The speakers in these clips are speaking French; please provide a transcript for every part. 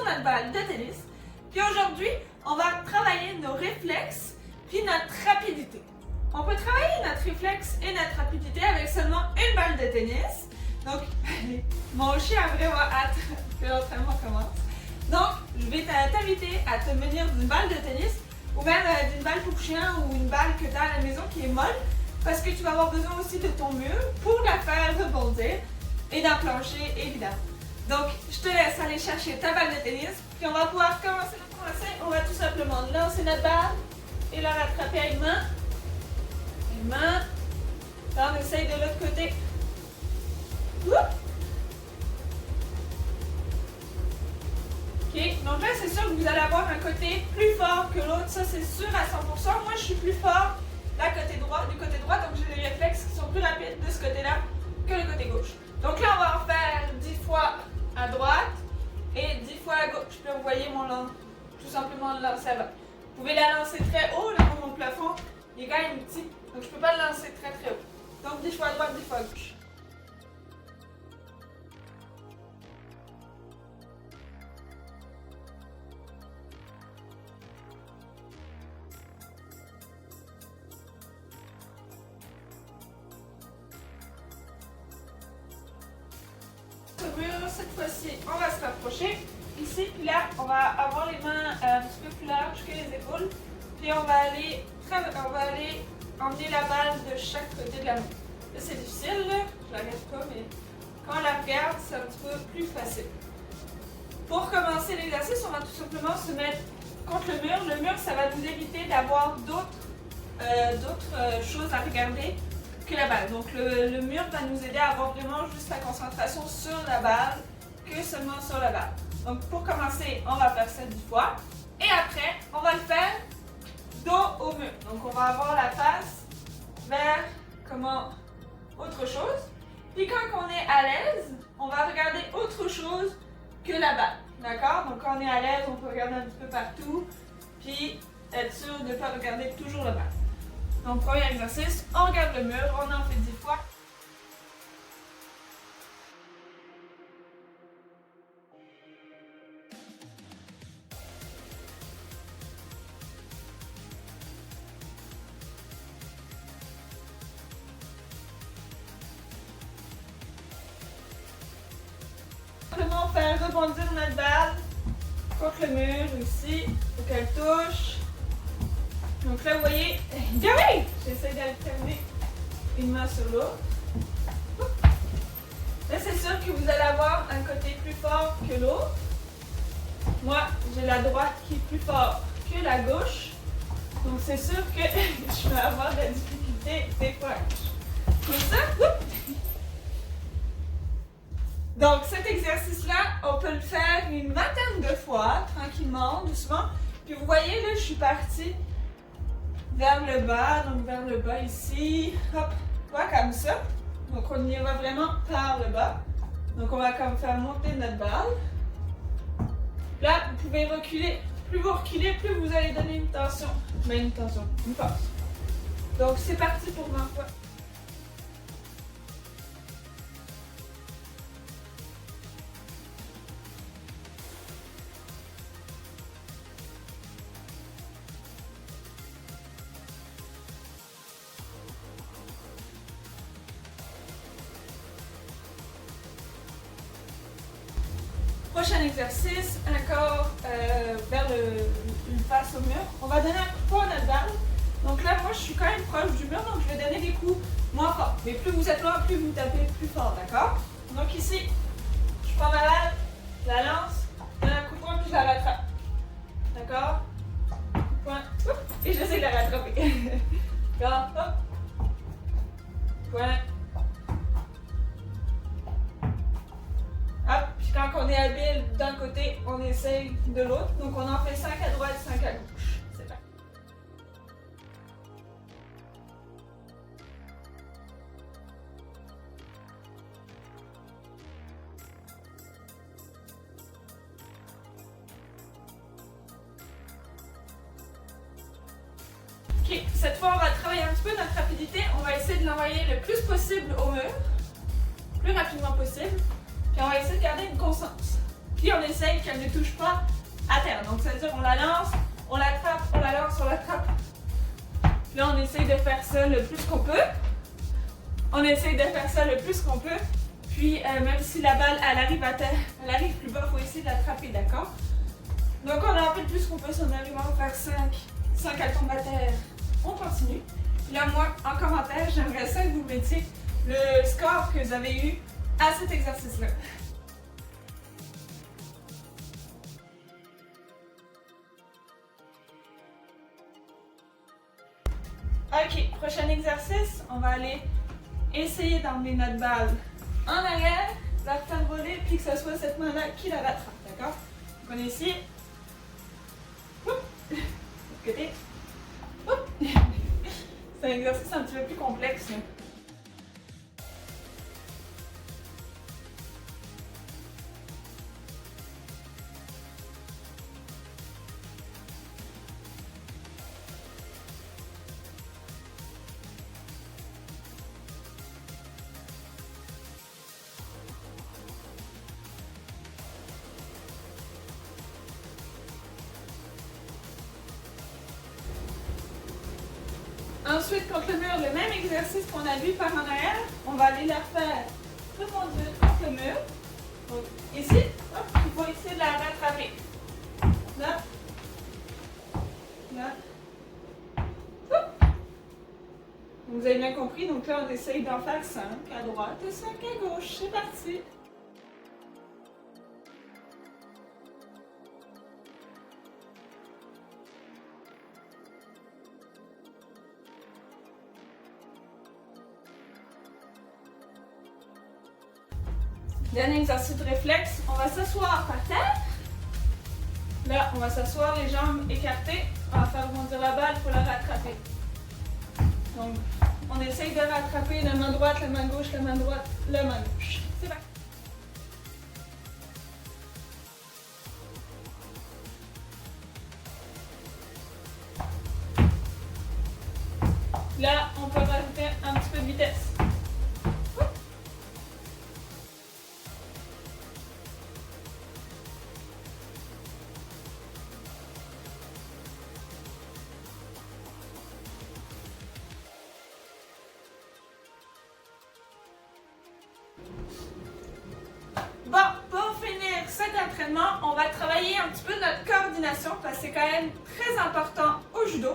notre balle de tennis. Puis aujourd'hui, on va travailler nos réflexes puis notre rapidité. On peut travailler notre réflexe et notre rapidité avec seulement une balle de tennis. Donc, mon chien a vraiment hâte que l'entraînement commence. Donc, je vais t'inviter à te munir d'une balle de tennis ou même d'une balle pour chien ou une balle que tu as à la maison qui est molle parce que tu vas avoir besoin aussi de ton mur pour la faire rebondir et d'un plancher évidemment. Donc, je te laisse aller chercher ta balle de tennis puis on va pouvoir commencer. On va tout simplement lancer notre balle et la rattraper à une main. Une main. Là, on essaye de l'autre côté. Oups. Ok, donc là, c'est sûr que vous allez avoir un côté plus fort que l'autre. Ça, c'est sûr à 100%. Moi, je suis plus fort du côté droit, donc j'ai des réflexes qui sont plus rapides de ce côté-là que le côté gauche. Donc là, on va en faire 10 fois à droite et 10 fois à gauche. Puis vous voyez mon langue. Tout simplement le lancer avant. Vous pouvez la lancer très haut, là, mon plafond, il est quand même petit, donc je ne peux pas le lancer très très haut. Donc 10 fois à droite, 10 fois à gauche. Cette fois-ci, on va se rapprocher. Ici, puis là, on va avoir les mains un petit peu plus larges que les épaules. Puis on va aller emmener la balle de chaque côté de la main. Là, c'est difficile, là. Je la regarde pas, mais quand on la regarde, c'est un petit peu plus facile. Pour commencer l'exercice, on va tout simplement se mettre contre le mur. Le mur, ça va nous éviter d'avoir d'autres choses à regarder que la balle. Donc le mur va nous aider à avoir vraiment juste la concentration sur la balle que seulement sur la balle. Donc pour commencer, on va faire ça 10 fois. Et après, on va le faire dos au mur. Donc on va avoir la face vers autre chose. Puis quand on est à l'aise, on va regarder autre chose que la balle. D'accord? Donc quand on est à l'aise, on peut regarder un petit peu partout. Puis être sûr de ne pas regarder toujours la balle. Donc premier exercice, on regarde le mur, on en fait 10 fois. Simplement faire rebondir notre balle contre le mur ici, pour qu'elle touche. Donc là, vous voyez, oui! J'essaie d'alterner une main sur l'autre. Là, c'est sûr que vous allez avoir un côté plus fort que l'autre. Moi, j'ai la droite qui est plus forte que la gauche. Donc c'est sûr que je vais avoir de la difficulté des fois. Comme ça, donc cet exercice-là, on peut le faire une vingtaine de fois, tranquillement, doucement. Puis vous voyez, là, je suis partie vers le bas, donc vers le bas ici, hop, pas comme ça. Donc on y va vraiment par le bas. Donc on va comme faire monter notre balle. Là, vous pouvez reculer. Plus vous reculez, plus vous allez donner une tension. Mais une tension, une force. Donc c'est parti pour 20 fois. Prochain exercice, encore vers une face au mur. On va donner un coup de poing à notre balle. Donc là, moi, je suis quand même proche du mur, donc je vais donner des coups moins forts. Mais plus vous êtes loin, plus vous tapez plus fort, d'accord? Donc ici, je prends ma balle, je la lance, je donne un coup de poing, puis je la rattrape. D'accord? Coup de poing, et j'essaie de la rattraper. D'accord? Hop. Point. Hop, puis quand on est habile d'un côté, on essaye de l'autre. Donc on en fait 5 à droite, 5 à gauche. C'est parti. Ok, cette fois on va travailler un petit peu notre rapidité. On va essayer de l'envoyer le plus possible au mur, le plus rapidement possible. Puis on va essayer de garder une constance. puis on essaye qu'elle ne touche pas à terre. Donc ça veut dire on la lance, on l'attrape, on la lance, on l'attrape. Là on essaye de faire ça le plus qu'on peut. On essaye de faire ça le plus qu'on peut. Puis même si la balle elle arrive à terre, elle arrive plus bas, il faut essayer de l'attraper, d'accord? Donc on a un peu le plus qu'on peut si on arrive à en faire 5 sans qu'elle tombe à terre. On continue. Puis là moi, en commentaire, j'aimerais ça que vous mettiez le score que vous avez eu à cet exercice-là. Ok, prochain exercice, on va aller essayer d'emmener notre balle en arrière, la refaire voler, puis que ce soit cette main-là qui la rattrape, d'accord? Donc on est ici. De côté. C'est un exercice un petit peu plus complexe. Là. Ensuite, contre le mur, le même exercice qu'on a vu par en arrière, on va aller la faire reconduire contre le mur. Donc, ici, hop, il faut essayer de la rattraper. Là, là, hop. Vous avez bien compris, donc là, on essaye d'en faire 5 à droite et 5 à gauche. C'est parti! Dernier exercice de réflexe, on va s'asseoir par terre. Là, on va s'asseoir, les jambes écartées. On va faire rebondir la balle pour la rattraper. Donc, on essaye de rattraper la main droite, la main gauche, la main droite, la main gauche. C'est parti. Là, on peut rajouter un petit peu de vitesse. Bon, pour finir cet entraînement, on va travailler un petit peu notre coordination parce que c'est quand même très important au judo.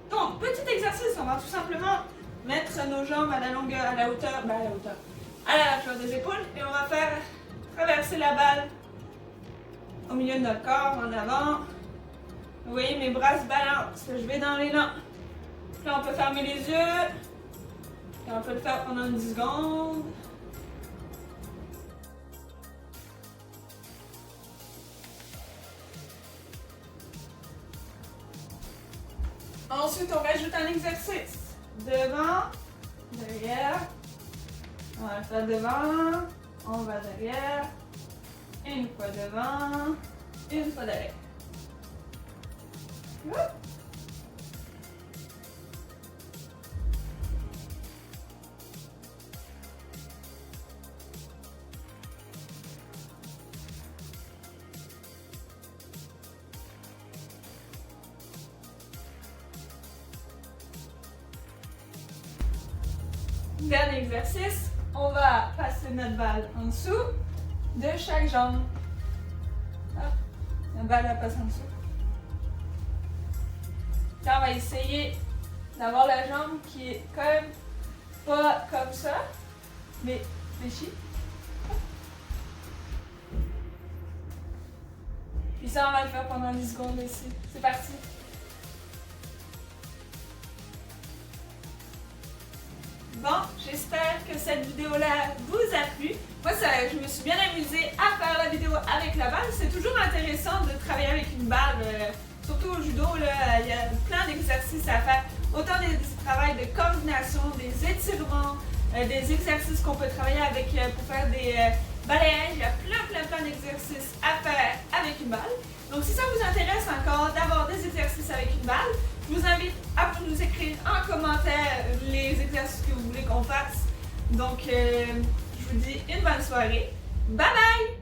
Donc, petit exercice, on va tout simplement mettre nos jambes à la longueur, à la hauteur, à la largeur des épaules et on va faire traverser la balle au milieu de notre corps, en avant. Vous voyez, mes bras se balancent, je vais dans l'élan. Là, on peut fermer les yeux et on peut le faire pendant 10 secondes. Ensuite, on rajoute un exercice. Devant, derrière. On va le faire devant, on va derrière. Une fois devant, une fois derrière. Dernier exercice, on va passer notre balle en dessous de chaque jambe. Hop, la balle elle passe en dessous. Là, on va essayer d'avoir la jambe qui est quand même pas comme ça, mais fléchie. Puis ça, on va le faire pendant 10 secondes ici. C'est parti. Bon, j'espère que cette vidéo-là vous a plu. Moi, je me suis bien amusée à faire la vidéo avec la balle. C'est toujours intéressant de travailler avec une balle, surtout au judo. Là, il y a plein d'exercices à faire. Autant des travails de coordination, des étirements, des exercices qu'on peut travailler avec pour faire des balayages. Il y a plein d'exercices à faire avec une balle. Donc, si ça vous intéresse encore d'avoir des exercices avec une balle, je vous invite à nous écrire en commentaire les exercices que vous voulez qu'on fasse. Donc, je vous dis une bonne soirée. Bye bye!